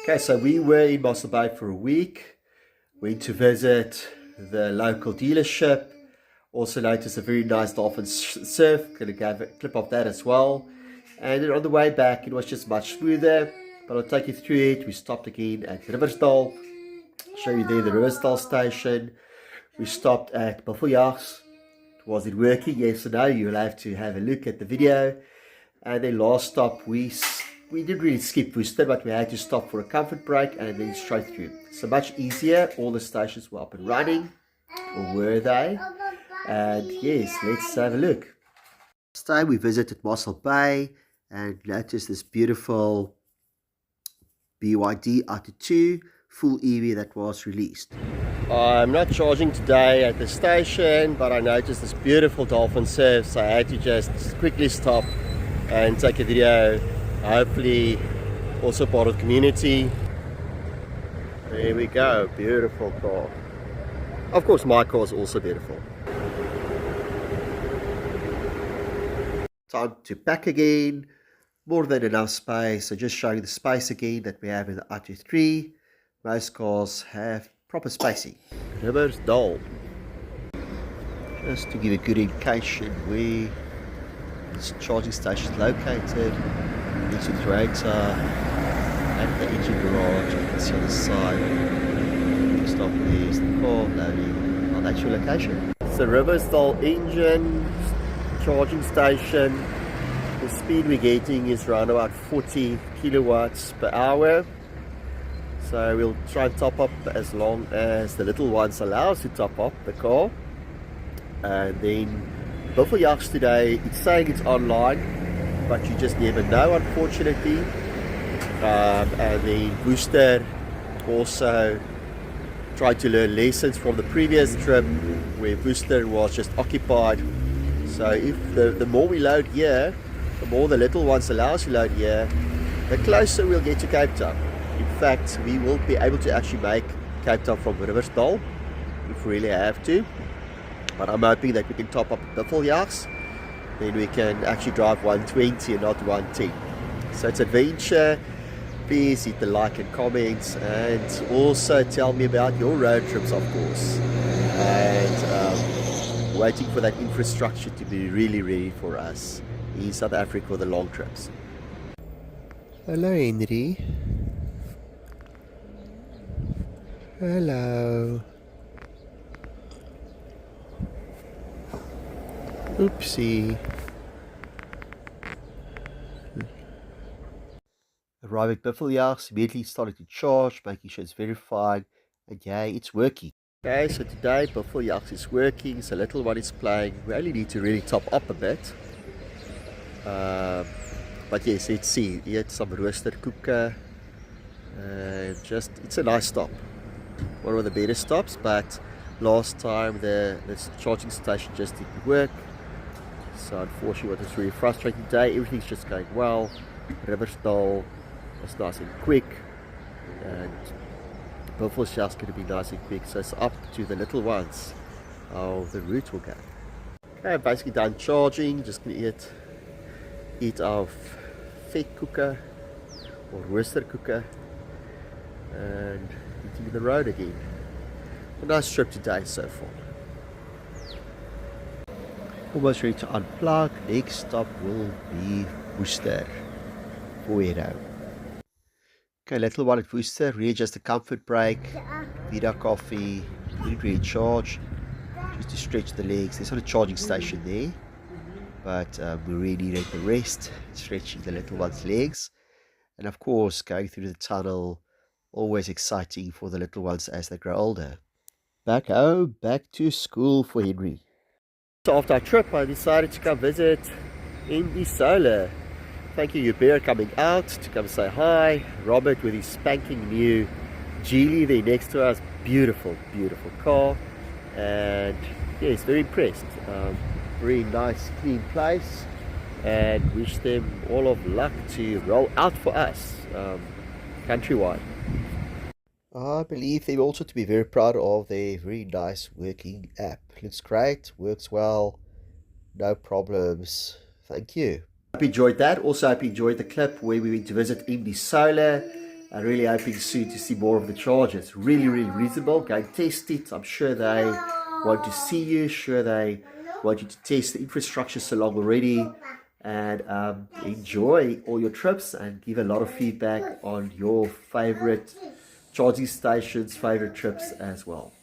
Okay, so we were in Mossel Bay for a week. Went to visit the local dealership. Also noticed a very nice Dolphin Surf. Going to have a clip of that as well. And then on the way back, it was just much smoother. But I'll take you through it. We stopped again at Riversdale. Show you there the Riversdale station. We stopped at Buffeljags. Was it working? Yes or no? You'll have to have a look at the video. And then last stop, we didn't really skip Worcester, but we had to stop for a comfort break and then straight through. So much easier. All the stations were up and running, or were they? And yes, let's have a look. Last time we visited Mossel Bay and noticed this beautiful BYD Atto 2 full EV that was released. I'm not charging today at the station, but I noticed this beautiful Dolphin Surf, so I had to just quickly stop and take a video. Hopefully also part of the community. There we go, beautiful car. Of course my car is also beautiful. Time to pack again. More than enough space, so just showing the space again that we have in the Atto 3. Most cars have proper spacing. Riversdale. Just to give a good indication where this charging station is located. Next to the radiator and the engine garage. You can see on the side. Stop there's the car loading on actual location. It's the Riversdale engine charging station. The speed we're getting is around about 40 kilowatts per hour. So we'll try and top up as long as the little ones allow us to top up the car. And then Buffeljags today, it's saying it's online, but you just never know, unfortunately. And then Worcester also tried to learn lessons from the previous trip where Worcester was just occupied. So if the more we load here, the more the little ones allow us to load here, the closer we'll get to Cape Town. In fact, we will be able to actually make Cape Town from Riversdale if we really have to. But I'm hoping that we can top up the Buffeljags. Then we can actually drive 120 and not 110. So it's adventure. Please hit the like and comments, and also tell me about your road trips, of course. And waiting for that infrastructure to be really ready for us in South Africa for the long trips. Hello, Henry. Hello. Oopsie. Arriving at Buffeljags, immediately started to charge, making sure it's verified, and yeah, it's working. Okay, so today Buffeljags is working, so little one is playing. We only need to really top up a bit. But yes, let's see. Eat some roasted cooker. Just, it's a nice stop. One of the better stops, but last time this charging station just didn't work. So unfortunately it was really frustrating today. Everything's just going well. Riversdale was nice and quick, and Buffeljags going to be nice and quick. So it's up to the little ones how the route will go. Okay, basically done charging. Just going to eat our fake cooker or Worcester cooker and eating the road again. A nice trip today so far. Almost ready to unplug. Next stop will be Worcester. Fuero. Okay, little one at Worcester. Really just a comfort break. Vida coffee. Didn't really charge. Just to stretch the legs. There's not a charging station there, but we really needed the rest. Stretching the little one's legs. And of course, going through the tunnel. Always exciting for the little ones as they grow older. Back home, back to school for Henry. So after our trip, I decided to come visit MD Solar. Thank you, Hubert, coming out to come say hi. Robert with his spanking new Geely there next to us. Beautiful, beautiful car. And yes, very impressed. Very nice, clean place. And wish them all of luck to roll out for us countrywide. I believe them also to be very proud of their very nice working app. Looks great, works well, no problems. Thank you. Hope you enjoyed that. Also hope you enjoyed the clip where we went to visit MD Solar. and really hoping soon to see more of the chargers. Really reasonable. Go and test it. I'm sure they want to see you. Sure they want you to test the infrastructure so long already, and enjoy all your trips and give a lot of feedback on your favorite charging stations, favorite trips as well.